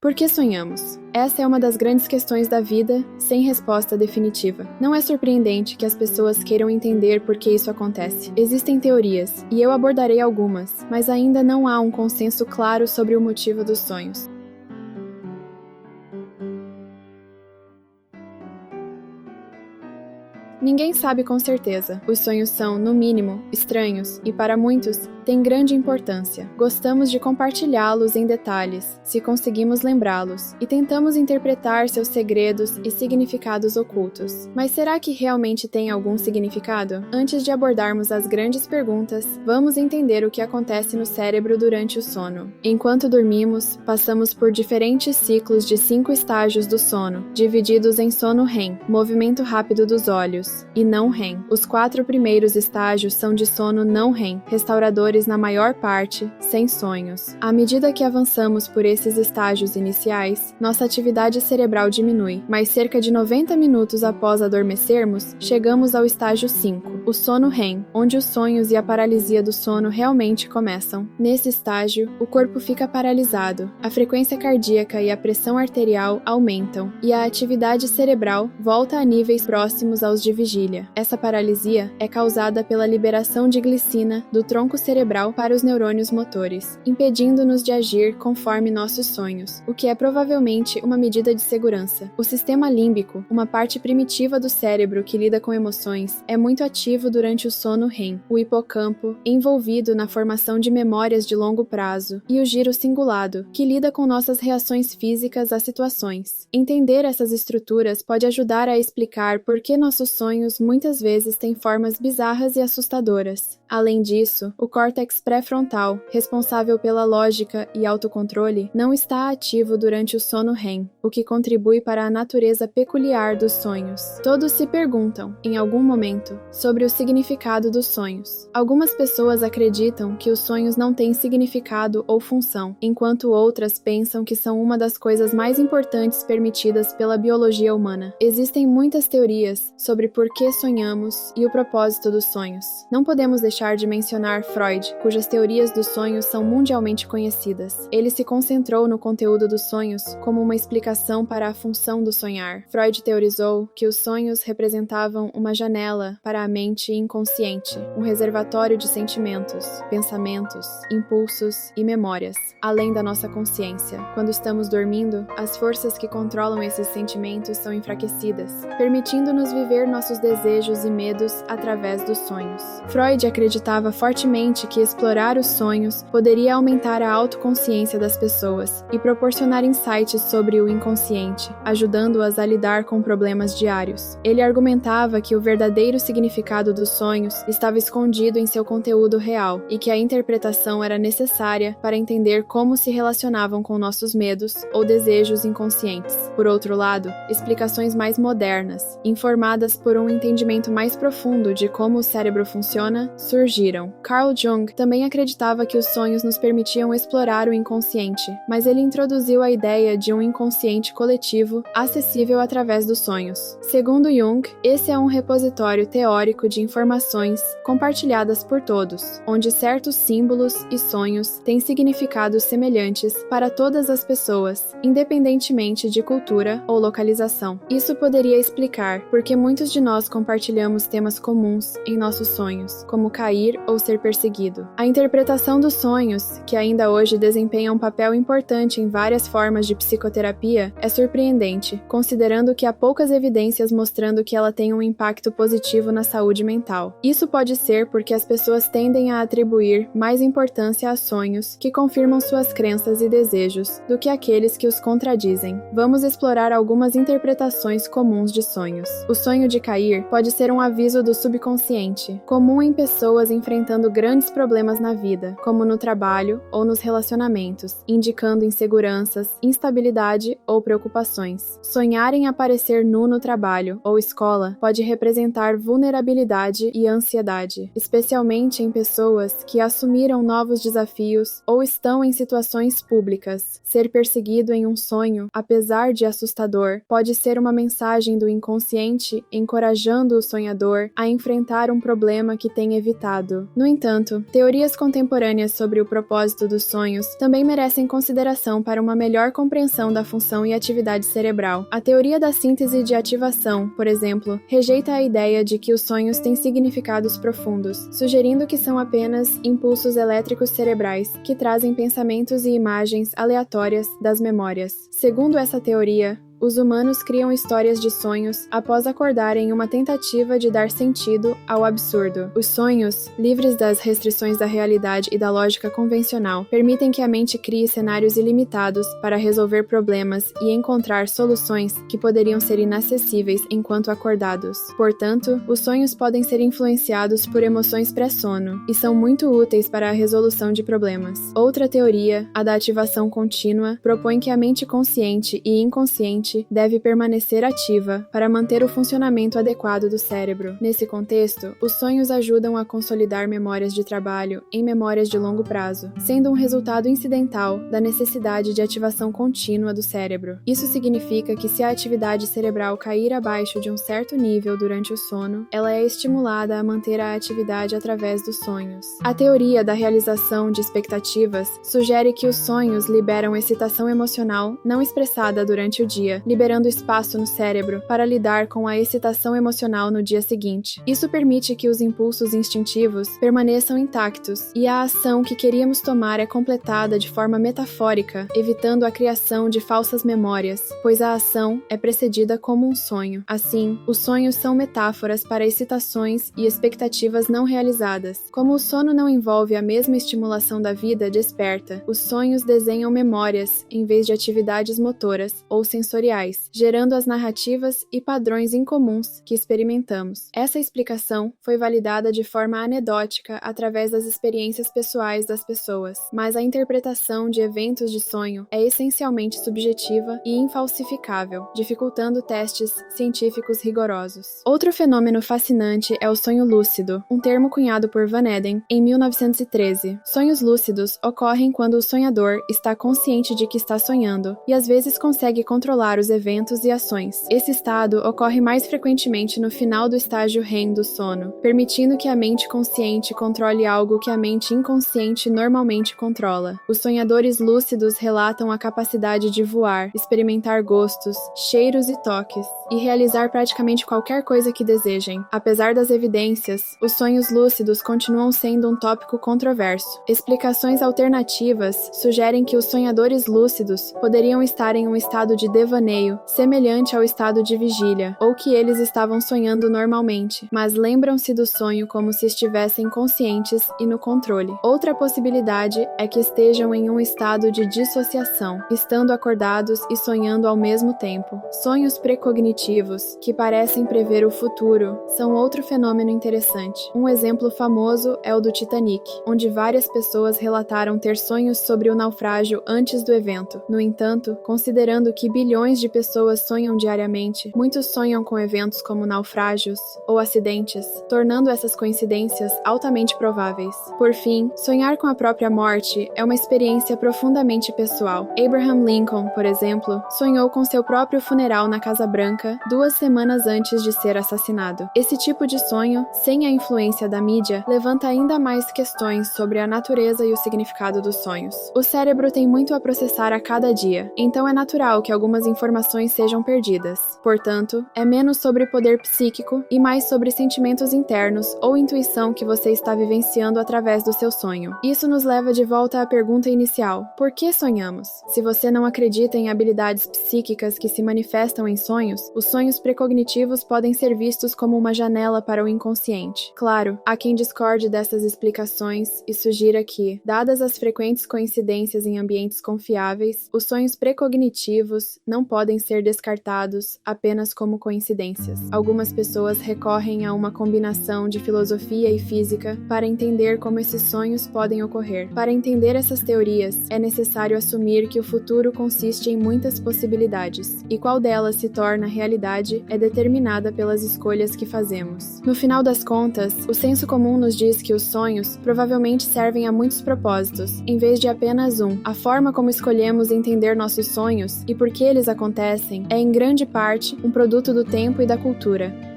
Por que sonhamos? Essa é uma das grandes questões da vida, sem resposta definitiva. Não é surpreendente que as pessoas queiram entender por que isso acontece. Existem teorias, e eu abordarei algumas, mas ainda não há um consenso claro sobre o motivo dos sonhos. Ninguém sabe com certeza. Os sonhos são, no mínimo, estranhos e, para muitos, têm grande importância. Gostamos de compartilhá-los em detalhes, se conseguimos lembrá-los, e tentamos interpretar seus segredos e significados ocultos. Mas será que realmente tem algum significado? Antes de abordarmos as grandes perguntas, vamos entender o que acontece no cérebro durante o sono. Enquanto dormimos, passamos por diferentes ciclos de 5 estágios do sono, divididos em sono REM, movimento rápido dos olhos, e não REM. Os 4 primeiros estágios são de sono não REM, restauradores na maior parte, sem sonhos. À medida que avançamos por esses estágios iniciais, nossa atividade cerebral diminui, mas cerca de 90 minutos após adormecermos, chegamos ao estágio 5, o sono REM, onde os sonhos e a paralisia do sono realmente começam. Nesse estágio, o corpo fica paralisado, a frequência cardíaca e a pressão arterial aumentam, e a atividade cerebral volta a níveis próximos aos de vigília. Essa paralisia é causada pela liberação de glicina do tronco cerebral para os neurônios motores, impedindo-nos de agir conforme nossos sonhos, o que é provavelmente uma medida de segurança. O sistema límbico, uma parte primitiva do cérebro que lida com emoções, é muito ativo durante o sono REM. O hipocampo, envolvido na formação de memórias de longo prazo, e o giro cingulado, que lida com nossas reações físicas a situações. Entender essas estruturas pode ajudar a explicar por que nossos sonhos muitas vezes têm formas bizarras e assustadoras. Além disso, o córtex pré-frontal, responsável pela lógica e autocontrole, não está ativo durante o sono REM, o que contribui para a natureza peculiar dos sonhos. Todos se perguntam, em algum momento, sobre o significado dos sonhos. Algumas pessoas acreditam que os sonhos não têm significado ou função, enquanto outras pensam que são uma das coisas mais importantes permitidas pela biologia humana. Existem muitas teorias sobre por que sonhamos e o propósito dos sonhos. Não podemos deixar de mencionar Freud, cujas teorias dos sonhos são mundialmente conhecidas. Ele se concentrou no conteúdo dos sonhos como uma explicação para a função do sonhar. Freud teorizou que os sonhos representavam uma janela para a mente inconsciente, um reservatório de sentimentos, pensamentos, impulsos e memórias, além da nossa consciência. Quando estamos dormindo, as forças que controlam esses sentimentos são enfraquecidas, permitindo-nos viver nossos desejos e medos através dos sonhos. Freud acreditava fortemente que explorar os sonhos poderia aumentar a autoconsciência das pessoas e proporcionar insights sobre o inconsciente, ajudando-as a lidar com problemas diários. Ele argumentava que o verdadeiro significado dos sonhos estava escondido em seu conteúdo real e que a interpretação era necessária para entender como se relacionavam com nossos medos ou desejos inconscientes. Por outro lado, explicações mais modernas, informadas por um entendimento mais profundo de como o cérebro funciona, surgiram. Carl Jung também acreditava que os sonhos nos permitiam explorar o inconsciente, mas ele introduziu a ideia de um inconsciente coletivo acessível através dos sonhos. Segundo Jung, esse é um repositório teórico de informações compartilhadas por todos, onde certos símbolos e sonhos têm significados semelhantes para todas as pessoas, independentemente de cultura ou localização. Isso poderia explicar por que muitos de nós compartilhamos temas comuns em nossos sonhos, como cair ou ser perseguido. A interpretação dos sonhos, que ainda hoje desempenha um papel importante em várias formas de psicoterapia, é surpreendente, considerando que há poucas evidências mostrando que ela tem um impacto positivo na saúde mental. Isso pode ser porque as pessoas tendem a atribuir mais importância a sonhos que confirmam suas crenças e desejos do que aqueles que os contradizem. Vamos explorar algumas interpretações comuns de sonhos. O sonho de cair pode ser um aviso do subconsciente, comum em pessoas enfrentando grandes problemas na vida, como no trabalho ou nos relacionamentos, indicando inseguranças, instabilidade ou preocupações. Sonhar em aparecer nu no trabalho ou escola pode representar vulnerabilidade e ansiedade, especialmente em pessoas que assumiram novos desafios ou estão em situações públicas. Ser perseguido em um sonho, apesar de assustador, pode ser uma mensagem do inconsciente encorajando o sonhador a enfrentar um problema que tem evitado. limitado. No entanto, teorias contemporâneas sobre o propósito dos sonhos também merecem consideração para uma melhor compreensão da função e atividade cerebral. A teoria da síntese de ativação, por exemplo, rejeita a ideia de que os sonhos têm significados profundos, sugerindo que são apenas impulsos elétricos cerebrais que trazem pensamentos e imagens aleatórias das memórias. Segundo essa teoria, os humanos criam histórias de sonhos após acordarem em uma tentativa de dar sentido ao absurdo. Os sonhos, livres das restrições da realidade e da lógica convencional, permitem que a mente crie cenários ilimitados para resolver problemas e encontrar soluções que poderiam ser inacessíveis enquanto acordados. Portanto, os sonhos podem ser influenciados por emoções pré-sono e são muito úteis para a resolução de problemas. Outra teoria, a da ativação contínua, propõe que a mente consciente e inconsciente deve permanecer ativa para manter o funcionamento adequado do cérebro. Nesse contexto, os sonhos ajudam a consolidar memórias de trabalho em memórias de longo prazo, sendo um resultado incidental da necessidade de ativação contínua do cérebro. Isso significa que se a atividade cerebral cair abaixo de um certo nível durante o sono, ela é estimulada a manter a atividade através dos sonhos. A teoria da realização de expectativas sugere que os sonhos liberam excitação emocional não expressada durante o dia, liberando espaço no cérebro para lidar com a excitação emocional no dia seguinte. Isso permite que os impulsos instintivos permaneçam intactos e a ação que queríamos tomar é completada de forma metafórica, evitando a criação de falsas memórias, pois a ação é precedida como um sonho. Assim, os sonhos são metáforas para excitações e expectativas não realizadas. Como o sono não envolve a mesma estimulação da vida desperta, os sonhos desenham memórias em vez de atividades motoras ou sensoriais, gerando as narrativas e padrões incomuns que experimentamos. Essa explicação foi validada de forma anedótica através das experiências pessoais das pessoas, mas a interpretação de eventos de sonho é essencialmente subjetiva e infalsificável, dificultando testes científicos rigorosos. Outro fenômeno fascinante é o sonho lúcido, um termo cunhado por Van Eden em 1913. Sonhos lúcidos ocorrem quando o sonhador está consciente de que está sonhando e às vezes consegue controlar os eventos e ações. Esse estado ocorre mais frequentemente no final do estágio REM do sono, permitindo que a mente consciente controle algo que a mente inconsciente normalmente controla. Os sonhadores lúcidos relatam a capacidade de voar, experimentar gostos, cheiros e toques, e realizar praticamente qualquer coisa que desejem. Apesar das evidências, os sonhos lúcidos continuam sendo um tópico controverso. Explicações alternativas sugerem que os sonhadores lúcidos poderiam estar em um estado de devaneio, semelhante ao estado de vigília, ou que eles estavam sonhando normalmente, mas lembram-se do sonho como se estivessem conscientes e no controle. Outra possibilidade é que estejam em um estado de dissociação, estando acordados e sonhando ao mesmo tempo. Sonhos precognitivos, que parecem prever o futuro, são outro fenômeno interessante. Um exemplo famoso é o do Titanic, onde várias pessoas relataram ter sonhos sobre o naufrágio antes do evento. No entanto, considerando que bilhões de pessoas sonham diariamente, muitos sonham com eventos como naufrágios ou acidentes, tornando essas coincidências altamente prováveis. Por fim, sonhar com a própria morte é uma experiência profundamente pessoal. Abraham Lincoln, por exemplo, sonhou com seu próprio funeral na Casa Branca 2 semanas antes de ser assassinado. Esse tipo de sonho, sem a influência da mídia, levanta ainda mais questões sobre a natureza e o significado dos sonhos. O cérebro tem muito a processar a cada dia, então é natural que algumas informações sejam perdidas. Portanto, é menos sobre poder psíquico e mais sobre sentimentos internos ou intuição que você está vivenciando através do seu sonho. Isso nos leva de volta à pergunta inicial: por que sonhamos? Se você não acredita em habilidades psíquicas que se manifestam em sonhos, os sonhos precognitivos podem ser vistos como uma janela para o inconsciente. Claro, há quem discorde dessas explicações e sugira que, dadas as frequentes coincidências em ambientes confiáveis, os sonhos precognitivos não podem ser descartados apenas como coincidências. Algumas pessoas recorrem a uma combinação de filosofia e física para entender como esses sonhos podem ocorrer. Para entender essas teorias, é necessário assumir que o futuro consiste em muitas possibilidades, e qual delas se torna realidade é determinada pelas escolhas que fazemos. No final das contas, o senso comum nos diz que os sonhos provavelmente servem a muitos propósitos, em vez de apenas um. A forma como escolhemos entender nossos sonhos e por que eles acontecem é, em grande parte, um produto do tempo e da cultura.